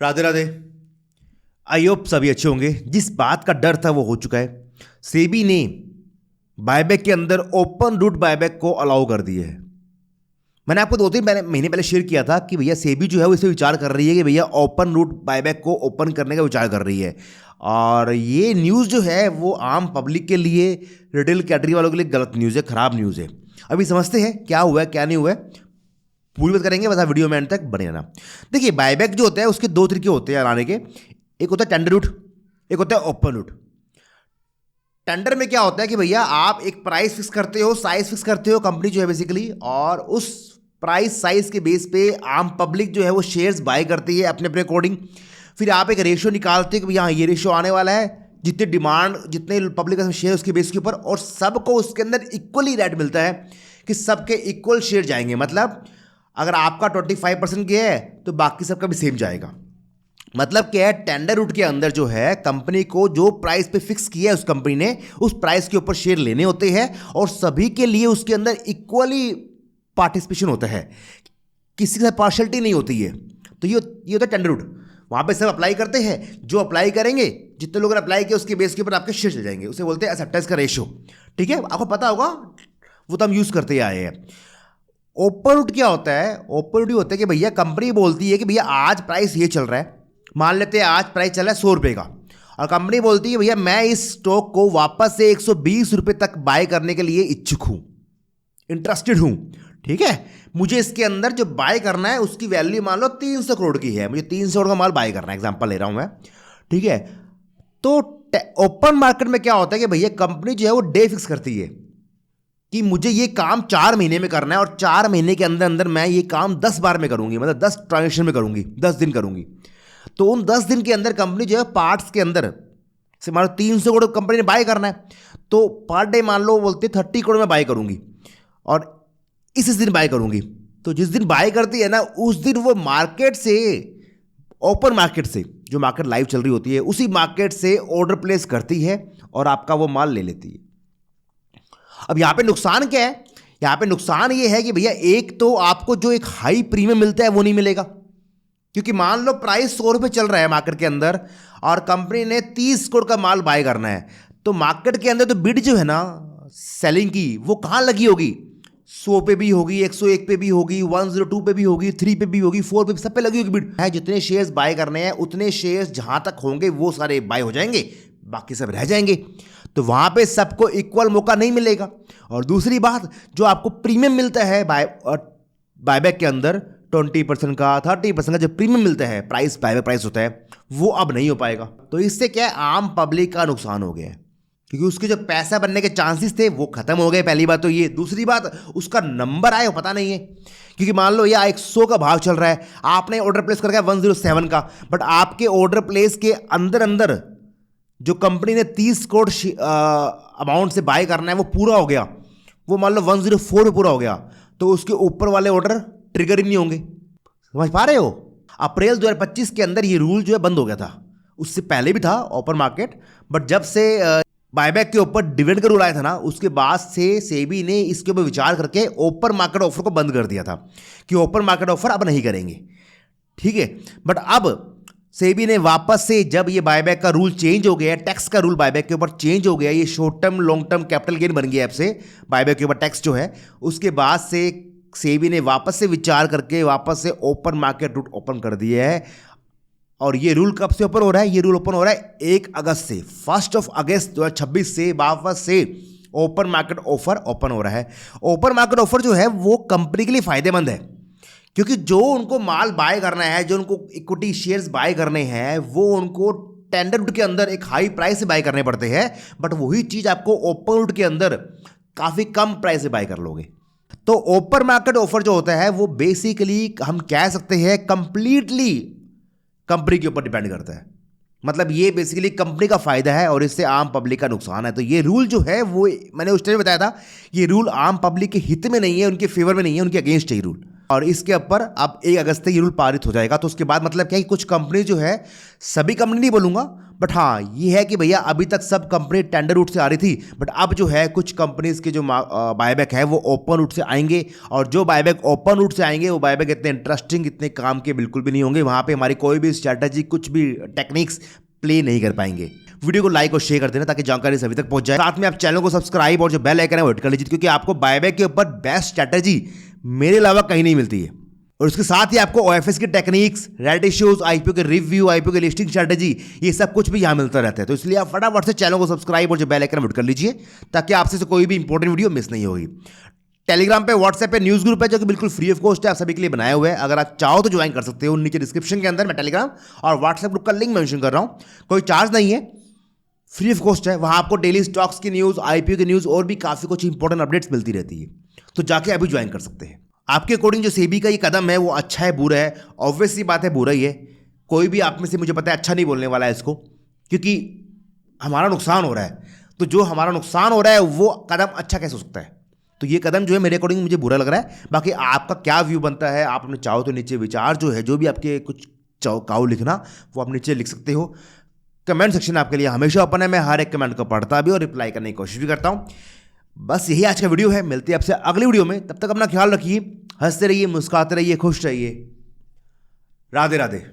Radhe Radhe. I hope सभी अच्छे होंगे। जिस बात का डर था वो हो चुका है। सेबी ने बायबैक के अंदर ओपन रूट बायबैक को अलाउ कर दिए है। मैंने आपको 2-3 महीने पहले शेयर किया था कि भैया सेबी जो है वो इसे विचार कर रही है कि भैया ओपन रूट बायबैक को ओपन करने का विचार कर रही है। और ये न्यूज़ जो है वो आम पब्लिक के लिए, रिटेल कैटेगरी वालों के लिए गलत न्यूज़ है, खराब न्यूज़ है। अभी समझते हैं क्या हुआ है क्या नहीं हुआ है, पूरी बात करेंगे। बस वीडियो में एंड तक बने रहना। देखिए, बायबैक जो होता है उसके 2 तरीके होते हैं आने के। एक होता है टेंडर रूट, एक होता है ओपन रूट। टेंडर में क्या होता है कि भैया आप एक प्राइस फिक्स करते हो, साइज फिक्स करते हो, कंपनी जो है बेसिकली, और उस प्राइस साइज के बेस पे आम पब्लिक जो है वो शेयर्स बाय करती है अपने अपने अकॉर्डिंग। फिर आप एक रेशियो निकालते हो कि भैया ये रेशियो आने वाला है, जितने डिमांड, जितने पब्लिक का शेयर उसके बेस के ऊपर, और सबको उसके अंदर इक्वली रेट मिलता है कि सबके इक्वल शेयर जाएंगे। मतलब अगर आपका 25% गया है तो बाकी सबका भी सेम जाएगा। मतलब क्या है, टेंडर रूट के अंदर जो है कंपनी को जो प्राइस पे फिक्स किया है उस कंपनी ने, उस प्राइस के ऊपर शेयर लेने होते हैं और सभी के लिए उसके अंदर इक्वली पार्टिसिपेशन होता है, किसी के साथ पार्शलिटी नहीं होती है। तो ये होता है टेंडर रूट। वहाँ पे सब अप्लाई करते हैं, जो अप्लाई करेंगे, जितने लोगों ने अप्लाई किया उसके बेस के ऊपर आपके शेयर चल जाएंगे। उसे बोलते हैं एक्सेप्टेंस का रेशियो। ठीक है, आपको पता होगा, वो तो हम यूज़ करते ही आए हैं। ओपन रूट क्या होता है? ओपन रूट होता है कि भैया कंपनी बोलती है कि भैया आज प्राइस ये चल रहा है, मान लेते हैं आज प्राइस चल रहा है 100 रुपये का, और कंपनी बोलती है भैया मैं इस स्टॉक को वापस से 120 रुपये तक बाय करने के लिए इच्छुक हूँ, इंटरेस्टेड हूँ। ठीक है, मुझे इसके अंदर जो बाय करना है उसकी वैल्यू मान लो 300 करोड़ की है, मुझे 300 करोड़ का माल बाय करना है, एग्जांपल ले रहा हूँ मैं। ठीक है, तो ओपन मार्केट में क्या होता है कि भैया कंपनी जो है वो डे फिक्स करती है कि मुझे ये काम 4 महीने में करना है, और 4 महीने के अंदर अंदर मैं ये काम 10 बार में करूंगी, मतलब 10 ट्रांजेक्शन में करूंगी, 10 दिन करूंगी। तो उन 10 दिन के अंदर कंपनी जो है पार्ट्स के अंदर से मान लो 300 करोड़ कंपनी ने बाय करना है, तो पर डे मान लो बोलते 30 करोड़ में बाय करूंगी, और इस दिन बाय करूंगी। तो जिस दिन बाय करती है ना, उस दिन वो मार्केट से, ओपन मार्केट से, जो मार्केट लाइव चल रही होती है, उसी मार्केट से ऑर्डर प्लेस करती है और आपका वो माल ले लेती है। अब यहाँ पे नुकसान क्या है? यहाँ पे नुकसान ये है कि भैया एक तो आपको जो एक हाई प्रीमियम मिलता है वो नहीं मिलेगा, क्योंकि मान लो प्राइस 100 रुपये चल रहा है मार्केट के अंदर और कंपनी ने 30 करोड़ का माल बाय करना है, तो मार्केट के अंदर तो बिड जो है ना सेलिंग की, वो कहाँ लगी होगी? 100 पे भी होगी, 101 पे भी होगी, 102 पे भी होगी, 3 पे भी होगी, 4 पे, सब पे लगी होगी बिड है। जितने शेयर्स बाय करने हैं उतने शेयर्स जहां तक होंगे वो सारे बाय हो जाएंगे, बाकी सब रह जाएंगे। तो वहां पे सबको इक्वल मौका नहीं मिलेगा। और दूसरी बात, जो आपको प्रीमियम मिलता है बायबैक के अंदर 20% का, 30% का जो प्रीमियम मिलता है, प्राइस बायबैक प्राइस होता है, वो अब नहीं हो पाएगा। तो इससे क्या है, आम पब्लिक का नुकसान हो गया है, क्योंकि उसके जो पैसा बनने के चांसेस थे वो खत्म हो गए। पहली बात तो ये। दूसरी बात, उसका नंबर आए वो पता नहीं है, क्योंकि मान लो या 100 का भाव चल रहा है, आपने ऑर्डर प्लेस कर 107 का, बट आपके ऑर्डर प्लेस के अंदर अंदर जो कंपनी ने 30 करोड़ अमाउंट से बाय करना है वो पूरा हो गया, वो मान लो 104 में पूरा हो गया, तो उसके ऊपर वाले ऑर्डर ट्रिगर ही नहीं होंगे। समझ पा रहे हो? अप्रैल 2025 के अंदर ये रूल जो है बंद हो गया था। उससे पहले भी था ओपन मार्केट, बट जब से बायबैक के ऊपर डिविडेंड का रूल आया था ना, उसके बाद से सेबी ने इसके ऊपर विचार करके ओपन मार्केट ऑफर को बंद कर दिया था कि ओपन मार्केट ऑफर अब नहीं करेंगे। ठीक है, बट अब सेबी ने वापस से, जब ये बायबैक का रूल चेंज हो गया, टैक्स का रूल बायबैक के ऊपर चेंज हो गया, ये short term long term capital gain बन गया, अब से बायबैक के ऊपर टैक्स जो है, उसके बाद से सेबी ने वापस से विचार करके वापस से ओपन मार्केट रूट ओपन कर दिया है। और ये रूल कब से ओपन हो रहा है? ये रूल ओपन हो रहा है 1 अगस्त से, 1 अगस्त 2026 से वापस से ओपन मार्केट ऑफर ओपन हो रहा है। ओपन मार्केट ऑफर जो है वो कंपनी के लिए फायदेमंद है, क्योंकि जो उनको माल बाय करना है, जो उनको इक्विटी शेयर्स बाय करने हैं, वो उनको टेंडर रूट के अंदर एक हाई प्राइस से बाय करने पड़ते हैं, बट वही चीज़ आपको ओपन रूट के अंदर काफ़ी कम प्राइस से बाय कर लोगे। तो ओपन मार्केट ऑफर जो होता है वो बेसिकली हम कह सकते हैं कंप्लीटली कंपनी के ऊपर डिपेंड करता है। मतलब ये बेसिकली कंपनी का फायदा है और इससे आम पब्लिक का नुकसान है। तो ये रूल जो है वो मैंने उस टाइम बताया था, ये रूल आम पब्लिक के हित में नहीं है, उनके फेवर में नहीं है, उनके अगेंस्ट है ये रूल। और इसके ऊपर अब 1 अगस्त से ये रूल पारित हो जाएगा। तो उसके बाद मतलब क्या है, कुछ कंपनी जो है, सभी कंपनी नहीं बोलूंगा, बट हाँ ये है कि भैया अभी तक सब कंपनी टेंडर रूट से आ रही थी, बट अब जो है कुछ कंपनीज के जो बायबैक है वो ओपन रूट से आएंगे। और जो बायबैक ओपन रूट से आएंगे वो बायबैक इतने इंटरेस्टिंग, इतने काम के बिल्कुल भी नहीं होंगे। वहाँ पे हमारी कोई भी स्ट्रैटेजी, कुछ भी टेक्निक्स प्ले नहीं कर पाएंगे। वीडियो को लाइक और शेयर कर देना ताकि जानकारी सभी तक पहुंच जाए। साथ में आप चैनल को सब्सक्राइब और जो बेल आइकन है वो हिट कर लीजिए, क्योंकि आपको बायबैक के ऊपर बेस्ट स्ट्रैटेजी मेरे अलावा कहीं नहीं मिलती है। और उसके साथ ही आपको ओएफएस की टेक्निक्स, रेट इश्यूज, आईपीओ के रिव्यू, आईपीओ के लिस्टिंग स्ट्रैटेजी, ये सब कुछ भी यहाँ मिलता रहता है। तो इसलिए आप फटाफट से चैनल को सब्सक्राइब और जो बेल आइकन हिट कर लीजिए ताकि आपसे कोई भी इंपॉर्टेंट वीडियो मिस नहीं होगी। टेलीग्राम पे, व्हाट्सएप पे न्यूज़ ग्रुप है जो कि बिल्कुल फ्री ऑफ कॉस्ट है, आप सभी के लिए बनाया हुआ है। अगर आप चाहो तो ज्वाइन कर सकते हो। नीचे डिस्क्रिप्शन के अंदर मैं टेलीग्राम और व्हाट्सएप ग्रुप का लिंक मेंशन कर रहा हूँ। कोई चार्ज नहीं है, फ्री ऑफ कॉस्ट है। वहाँ आपको डेली स्टॉक्स की न्यूज़, आईपीओ की न्यूज़ और भी काफ़ी कुछ इंपॉर्टेंट अपडेट्स मिलती रहती है। तो जाके अभी ज्वाइन कर सकते हैं। आपके अकॉर्डिंग जो सेबी का ये कदम है वो अच्छा है, बुरा है? ऑब्वियस सी बात है बुरा ही है। कोई भी आप में से, मुझे पता है, अच्छा नहीं बोलने वाला है इसको, क्योंकि हमारा नुकसान हो रहा है। तो जो हमारा नुकसान हो रहा है वो कदम अच्छा कैसे हो सकता है? तो ये कदम जो है मेरे अकॉर्डिंग मुझे बुरा लग रहा है। बाकी आपका क्या व्यू बनता है, आप अपने चाहो तो नीचे विचार जो है, जो भी आपके कुछ चाहो लिखना, वो आप नीचे लिख सकते हो। कमेंट सेक्शन आपके लिए हमेशा ओपन है। मैं हर एक कमेंट को पढ़ता भी और रिप्लाई करने की कोशिश भी करता हूँ। बस यही आज का वीडियो है। मिलते हैं आपसे अगली वीडियो में। तब तक अपना ख्याल रखिए, हंसते रहिए, मुस्कुराते रहिए, खुश रहिए। राधे राधे।